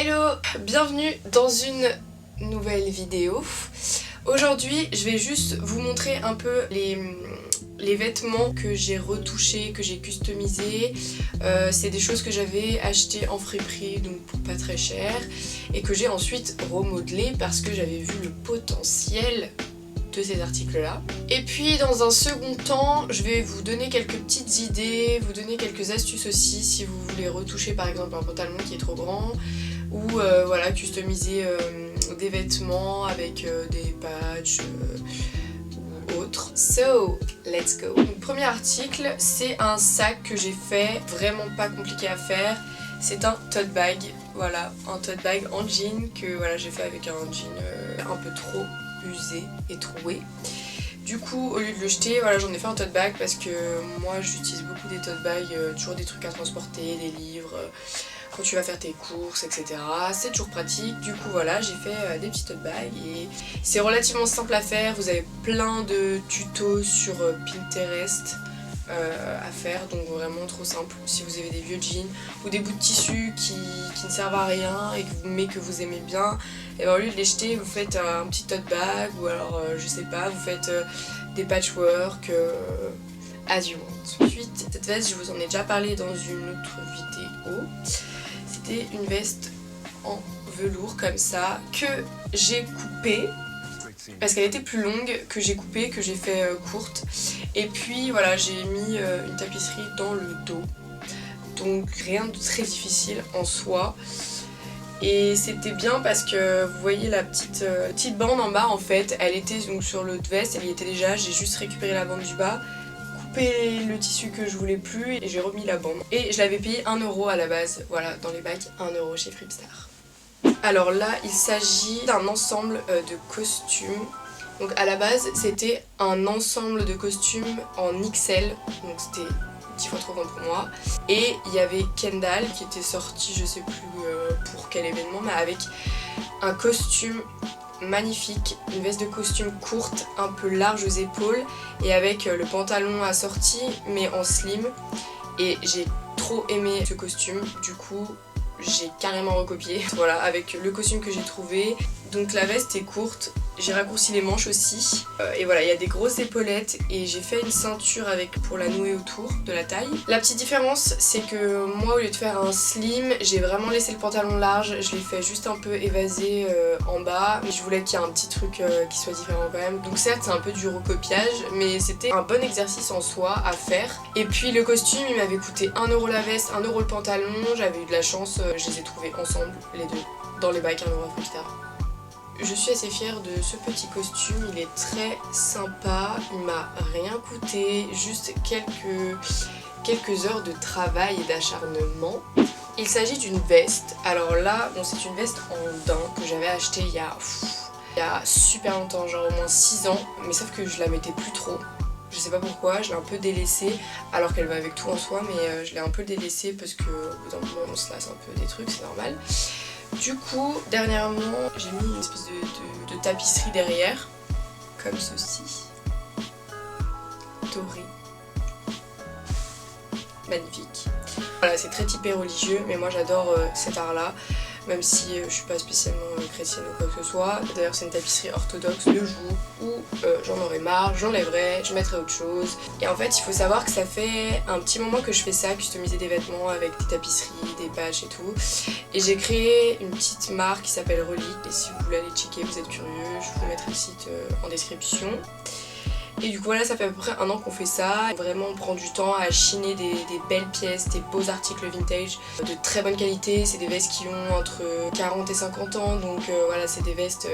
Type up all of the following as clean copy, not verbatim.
Hello, bienvenue dans une nouvelle vidéo. Aujourd'hui, je vais juste vous montrer un peu les vêtements que j'ai retouchés, que j'ai customisés. C'est des choses que j'avais achetées en friperie, donc pour pas très cher, et que j'ai ensuite remodelé parce que j'avais vu le potentiel de ces articles-là. Et puis dans un second temps, je vais vous donner quelques petites idées, vous donner quelques astuces aussi si vous voulez retoucher par exemple un pantalon qui est trop grand, ou voilà, customiser des vêtements avec des patchs ou autres. So, let's go. Donc, premier article, c'est un sac que j'ai fait, vraiment pas compliqué à faire. C'est un tote bag, voilà, un tote bag en jean que voilà, j'ai fait avec un jean un peu trop usé et troué. Du coup, au lieu de le jeter, voilà, j'en ai fait un tote bag parce que moi j'utilise beaucoup des tote bags, toujours des trucs à transporter, des livres, quand tu vas faire tes courses, etc. C'est toujours pratique. Du coup, voilà, j'ai fait des petits tote bags et c'est relativement simple à faire. Vous avez plein de tutos sur Pinterest à faire, donc vraiment trop simple. Si vous avez des vieux jeans ou des bouts de tissu qui ne servent à rien mais que vous aimez bien, et ben au lieu de les jeter, vous faites un petit tote bag ou alors je sais pas, vous faites des patchwork as you want. Ensuite, cette veste, je vous en ai déjà parlé dans une autre vidéo. C'était une veste en velours comme ça que j'ai coupée parce qu'elle était plus longue, que j'ai coupée, que j'ai fait courte. Et puis voilà, j'ai mis une tapisserie dans le dos. Donc rien de très difficile en soi. Et c'était bien parce que vous voyez la petite bande en bas en fait, elle était donc sur l'autre veste, elle y était déjà, j'ai juste récupéré la bande du bas, coupé le tissu que je voulais plus et j'ai remis la bande. Et je l'avais payé 1 € à la base, voilà, dans les bacs, 1 € chez Fripstar. Alors là, il s'agit d'un ensemble de costumes. Donc à la base, c'était un ensemble de costumes en XL, donc c'était 10 fois trop grand pour moi. Et il y avait Kendall qui était sorti, je sais plus pour quel événement, mais avec un costume magnifique, une veste de costume courte, un peu large aux épaules, et avec le pantalon assorti, mais en slim. Et j'ai trop aimé ce costume, du coup j'ai carrément recopié, voilà, avec le costume que j'ai trouvé. Donc la veste est courte, j'ai raccourci les manches aussi, et voilà, il y a des grosses épaulettes et j'ai fait une ceinture pour la nouer autour de la taille. La petite différence, c'est que moi, au lieu de faire un slim, j'ai vraiment laissé le pantalon large, je l'ai fait juste un peu évasé en bas, mais je voulais qu'il y ait un petit truc qui soit différent quand même. Donc certes, c'est un peu du recopiage, mais c'était un bon exercice en soi à faire. Et puis le costume, il m'avait coûté 1 € la veste, 1 € le pantalon, j'avais eu de la chance, je les ai trouvés ensemble, les deux, dans les bacs 1 € à Fripstar. Je suis assez fière de ce petit costume, il est très sympa, il m'a rien coûté, juste quelques heures de travail et d'acharnement. Il s'agit d'une veste, alors là, bon, c'est une veste en daim que j'avais achetée il y a super longtemps, genre au moins 6 ans, mais sauf que je la mettais plus trop. Je sais pas pourquoi, je l'ai un peu délaissée, alors qu'elle va avec tout en soi, mais je l'ai un peu délaissée parce qu'au bout d'un moment on se lasse un peu des trucs, c'est normal. Du coup, dernièrement, j'ai mis une espèce de tapisserie derrière, comme ceci, doré, magnifique. Voilà, c'est très typé religieux, mais moi j'adore cet art-là, même si je suis pas spécialement chrétienne ou quoi que ce soit. D'ailleurs, c'est une tapisserie orthodoxe. Le jour où j'en aurai marre, j'enlèverai, je mettrai autre chose. Et en fait, il faut savoir que ça fait un petit moment que je fais ça, customiser des vêtements avec des tapisseries, des patchs et tout. Et j'ai créé une petite marque qui s'appelle Relique. Et si vous voulez aller checker, vous êtes curieux, je vous mettrai le site en description. Et du coup voilà, ça fait à peu près 1 an qu'on fait ça. Vraiment on prend du temps à chiner des belles pièces, des beaux articles vintage de très bonne qualité. C'est des vestes qui ont entre 40 et 50 ans, donc voilà, c'est des vestes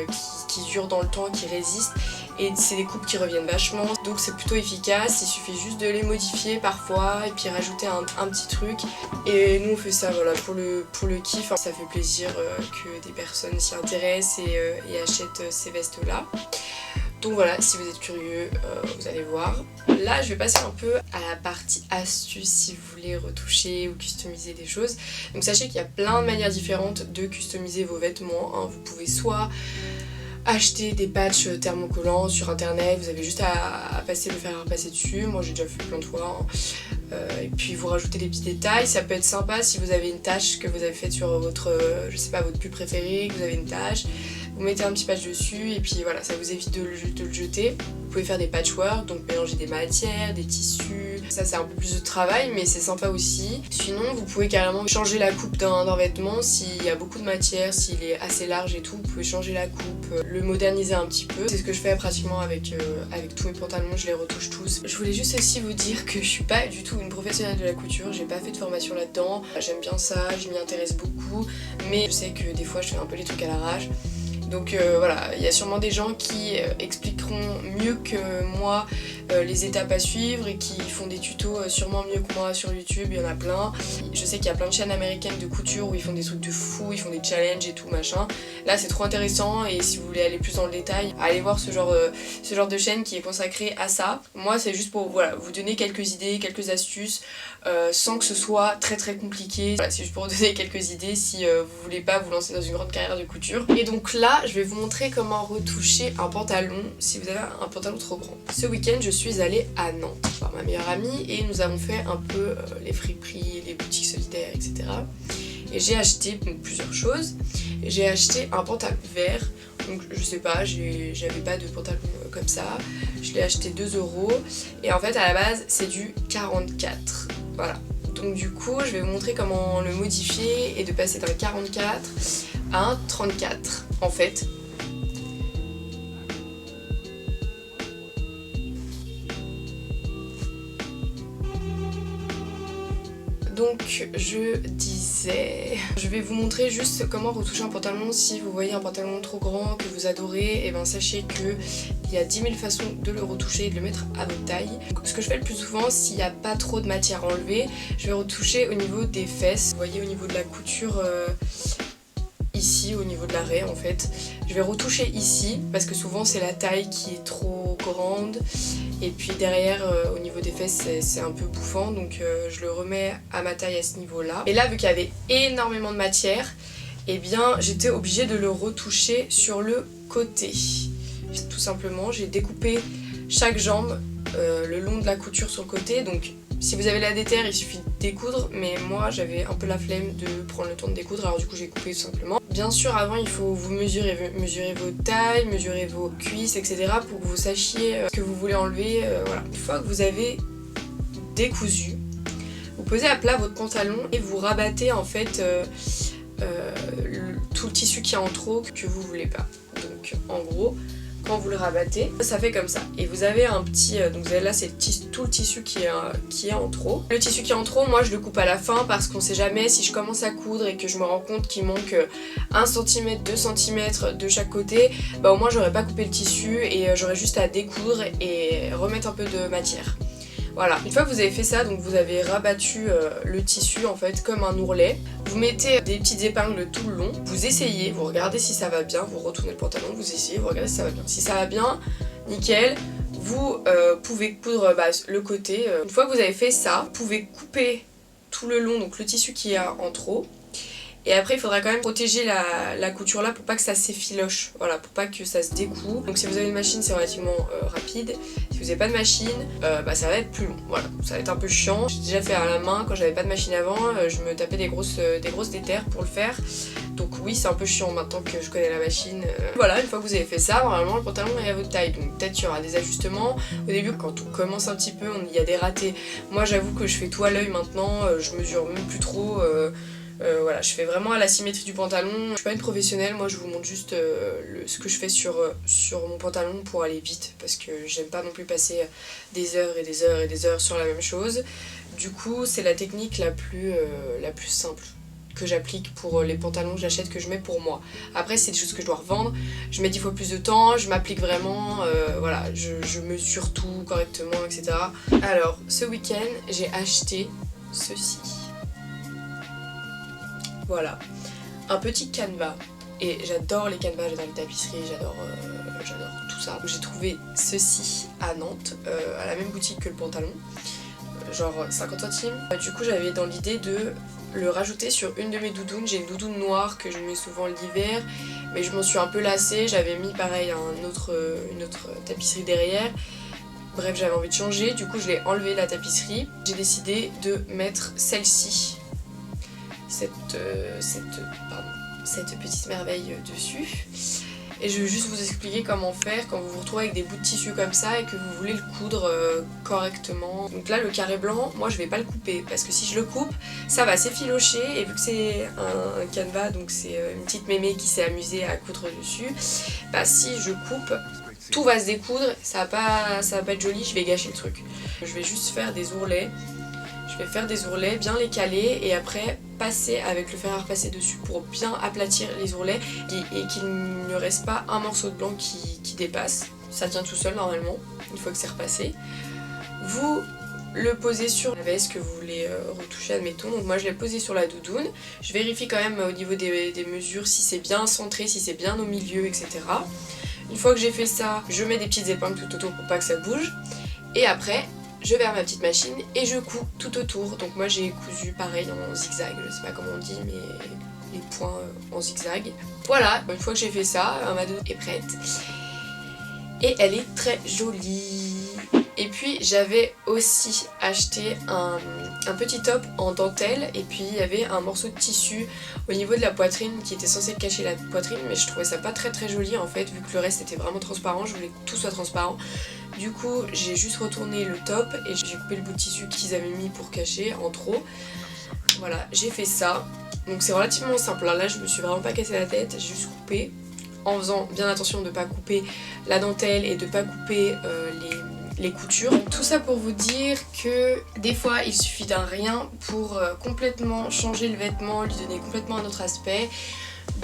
qui durent dans le temps, qui résistent. Et c'est des coupes qui reviennent vachement, donc c'est plutôt efficace. Il suffit juste de les modifier parfois et puis rajouter un petit truc. Et nous on fait ça voilà, pour le kiff. Ça fait plaisir que des personnes s'y intéressent et achètent ces vestes là. Donc voilà, si vous êtes curieux, vous allez voir. Là, je vais passer un peu à la partie astuce si vous voulez retoucher ou customiser des choses. Donc sachez qu'il y a plein de manières différentes de customiser vos vêtements, hein. Vous pouvez soit acheter des patchs thermocollants sur internet, vous avez juste à le faire passer dessus, moi j'ai déjà fait plein de fois, hein. Et puis vous rajoutez des petits détails, ça peut être sympa si vous avez une tâche que vous avez faite sur votre, je sais pas, votre pub préférée, que vous avez une tâche, vous mettez un petit patch dessus et puis voilà, ça vous évite de le jeter. Vous pouvez faire des patchwork, donc mélanger des matières, des tissus, ça c'est un peu plus de travail mais c'est sympa aussi. Sinon vous pouvez carrément changer la coupe d'un vêtement s'il y a beaucoup de matière, s'il est assez large et tout, vous pouvez changer la coupe, le moderniser un petit peu. C'est ce que je fais pratiquement avec tous mes pantalons, je les retouche tous. Je voulais juste aussi vous dire que je suis pas du tout une professionnelle de la couture, j'ai pas fait de formation là-dedans, j'aime bien ça, je m'y intéresse beaucoup, mais je sais que des fois je fais un peu les trucs à l'arrache. Donc voilà, il y a sûrement des gens qui expliqueront mieux que moi les étapes à suivre et qui font des tutos sûrement mieux que moi sur YouTube, il y en a plein. Je sais qu'il y a plein de chaînes américaines de couture où ils font des trucs de fou, ils font des challenges et tout machin. Là c'est trop intéressant et si vous voulez aller plus dans le détail, allez voir ce genre de chaîne qui est consacrée à ça. Moi c'est juste pour voilà, vous donner quelques idées, quelques astuces sans que ce soit très très compliqué. Voilà, c'est juste pour vous donner quelques idées si vous voulez pas vous lancer dans une grande carrière de couture. Et donc là je vais vous montrer comment retoucher un pantalon si vous avez un pantalon trop grand. Ce week-end je suis allée à Nantes voir ma meilleure amie et nous avons fait un peu les friperies, les boutiques solidaires, etc. Et j'ai acheté plusieurs choses. J'ai acheté un pantalon vert, donc je sais pas, j'avais pas de pantalon comme ça. Je l'ai acheté 2 € et en fait à la base c'est du 44. Voilà. Donc du coup je vais vous montrer comment le modifier et de passer d'un 44 à un 34 en fait. Donc je disais, je vais vous montrer juste comment retoucher un pantalon. Si vous voyez un pantalon trop grand que vous adorez, et ben sachez que il y a 10 000 façons de le retoucher et de le mettre à votre taille. Donc, ce que je fais le plus souvent, s'il n'y a pas trop de matière enlevée, je vais retoucher au niveau des fesses. Vous voyez au niveau de la couture ici, au niveau de l'arrêt en fait. Je vais retoucher ici parce que souvent c'est la taille qui est trop grande. Et puis derrière au niveau des fesses c'est un peu bouffant, donc je le remets à ma taille à ce niveau là. Et là vu qu'il y avait énormément de matière, et bien j'étais obligée de le retoucher sur le côté. Tout simplement j'ai découpé chaque jambe le long de la couture sur le côté, donc si vous avez la déterre il suffit de découdre, mais moi j'avais un peu la flemme de prendre le temps de découdre, alors du coup j'ai coupé tout simplement. Bien sûr avant il faut vous mesurer vos tailles, mesurer vos cuisses, etc. pour que vous sachiez ce que vous voulez enlever, voilà. Une fois que vous avez décousu, vous posez à plat votre pantalon et vous rabattez en fait tout le tissu qui est en trop que vous voulez pas. Donc en gros, quand vous le rabattez, ça fait comme ça. Et vous avez un petit... donc vous avez là, c'est tout le tissu qui est en trop. Le tissu qui est en trop, moi je le coupe à la fin parce qu'on sait jamais si je commence à coudre et que je me rends compte qu'il manque 1 cm, 2 cm de chaque côté, bah au moins j'aurais pas coupé le tissu et j'aurais juste à découdre et remettre un peu de matière. Voilà, une fois que vous avez fait ça, donc vous avez rabattu le tissu en fait comme un ourlet. Vous mettez des petites épingles tout le long, vous essayez, vous regardez si ça va bien, vous retournez le pantalon, vous essayez, vous regardez si ça va bien. Si ça va bien, nickel, vous pouvez coudre le côté. Une fois que vous avez fait ça, vous pouvez couper tout le long, donc le tissu qui est en trop. Et après il faudra quand même protéger la couture là pour pas que ça s'effiloche, voilà, pour pas que ça se découle. Donc si vous avez une machine c'est relativement rapide, si vous n'avez pas de machine ça va être plus long, voilà, ça va être un peu chiant. J'ai déjà fait à la main quand j'avais pas de machine avant, je me tapais des grosses déterres pour le faire. Donc oui c'est un peu chiant maintenant que je connais la machine. Voilà, une fois que vous avez fait ça, normalement le pantalon est à votre taille, donc peut-être qu'il y aura des ajustements. Au début quand on commence un petit peu, il y a des ratés. Moi j'avoue que je fais tout à l'œil maintenant, je mesure même plus trop. Voilà, je fais vraiment à la symétrie du pantalon. Je suis pas une professionnelle, moi je vous montre juste ce que je fais sur mon pantalon pour aller vite parce que j'aime pas non plus passer des heures et des heures et des heures sur la même chose. Du coup c'est la technique la plus simple que j'applique pour les pantalons que j'achète, que je mets pour moi. Après c'est des choses que je dois revendre, je mets 10 fois plus de temps, je m'applique vraiment, voilà, je mesure tout correctement, etc. Alors ce week-end j'ai acheté ceci. Voilà, un petit canevas, et j'adore les canevas, j'adore les tapisseries, j'adore tout ça. J'ai trouvé ceci à Nantes, à la même boutique que le pantalon, genre 50 centimes. Du coup j'avais dans l'idée de le rajouter sur une de mes doudounes. J'ai une doudoune noire que je mets souvent l'hiver, mais je m'en suis un peu lassée. J'avais mis pareil une autre tapisserie derrière. Bref, j'avais envie de changer, du coup je l'ai enlevé la tapisserie. J'ai décidé de mettre celle-ci, cette petite merveille dessus. Et je vais juste vous expliquer comment faire quand vous vous retrouvez avec des bouts de tissu comme ça et que vous voulez le coudre correctement. Donc là, le carré blanc, moi je vais pas le couper parce que si je le coupe, ça va s'effilocher, et vu que c'est un canevas, donc c'est une petite mémé qui s'est amusée à coudre dessus, bah si je coupe, tout va se découdre, ça va pas être joli, je vais gâcher le truc. Je vais juste faire des ourlets. Je vais faire des ourlets, bien les caler et après passer avec le fer à repasser dessus pour bien aplatir les ourlets et qu'il ne reste pas un morceau de blanc qui dépasse. Ça tient tout seul normalement, une fois que c'est repassé. Vous le posez sur la veste que vous voulez retoucher, admettons. Donc moi je l'ai posé sur la doudoune. Je vérifie quand même au niveau des mesures si c'est bien centré, si c'est bien au milieu, etc. Une fois que j'ai fait ça, je mets des petites épingles tout autour pour pas que ça bouge. Et après, je vais à ma petite machine et je couds tout autour. Donc moi j'ai cousu pareil en zigzag, je sais pas comment on dit, mais les points en zigzag. Voilà, une fois que j'ai fait ça, ma doudoune est prête. Et elle est très jolie. Et puis j'avais aussi acheté un petit top en dentelle, et puis il y avait un morceau de tissu au niveau de la poitrine qui était censé cacher la poitrine, mais je trouvais ça pas très joli en fait, vu que le reste était vraiment transparent. Je voulais que tout soit transparent. Du coup j'ai juste retourné le top et j'ai coupé le bout de tissu qu'ils avaient mis pour cacher en trop. Voilà, j'ai fait ça. Donc c'est relativement simple, là je me suis vraiment pas cassé la tête, j'ai juste coupé en faisant bien attention de ne pas couper la dentelle et de ne pas couper les coutures. Tout ça pour vous dire que des fois il suffit d'un rien pour complètement changer le vêtement, lui donner complètement un autre aspect.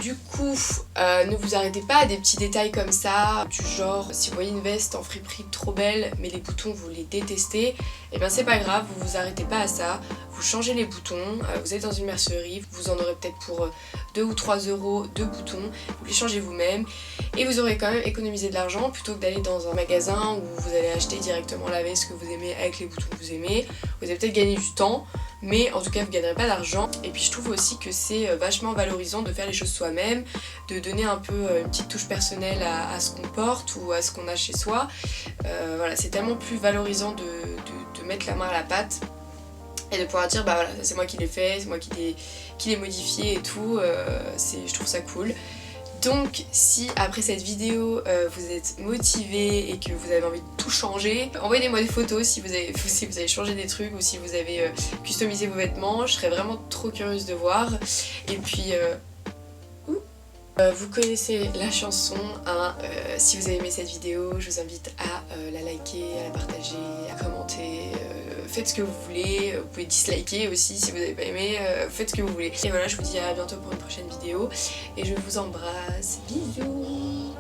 Du coup, ne vous arrêtez pas à des petits détails comme ça, du genre si vous voyez une veste en friperie trop belle mais les boutons vous les détestez, et bien c'est pas grave, vous vous arrêtez pas à ça, vous changez les boutons, vous êtes dans une mercerie, vous en aurez peut-être pour 2 ou 3 euros de boutons, vous les changez vous-même et vous aurez quand même économisé de l'argent plutôt que d'aller dans un magasin où vous allez acheter directement la veste que vous aimez avec les boutons que vous aimez. Vous allez peut-être gagner du temps, mais en tout cas vous gagnerez pas d'argent. Et puis je trouve aussi que c'est vachement valorisant de faire les choses soi-même, de donner un peu une petite touche personnelle à ce qu'on porte ou à ce qu'on a chez soi. Voilà, c'est tellement plus valorisant de mettre la main à la pâte et de pouvoir dire bah voilà, c'est moi qui l'ai fait, c'est moi qui l'ai modifié et tout. Je trouve ça cool. Donc si après cette vidéo vous êtes motivé et que vous avez envie de tout changer, envoyez-moi des photos si vous avez changé des trucs ou si vous avez customisé vos vêtements. Je serais vraiment trop curieuse de voir. Et puis vous connaissez la chanson, hein, si vous avez aimé cette vidéo, je vous invite à la liker, à la partager, à commenter, faites ce que vous voulez, vous pouvez disliker aussi si vous n'avez pas aimé, faites ce que vous voulez. Et voilà, je vous dis à bientôt pour une prochaine vidéo et je vous embrasse, bisous.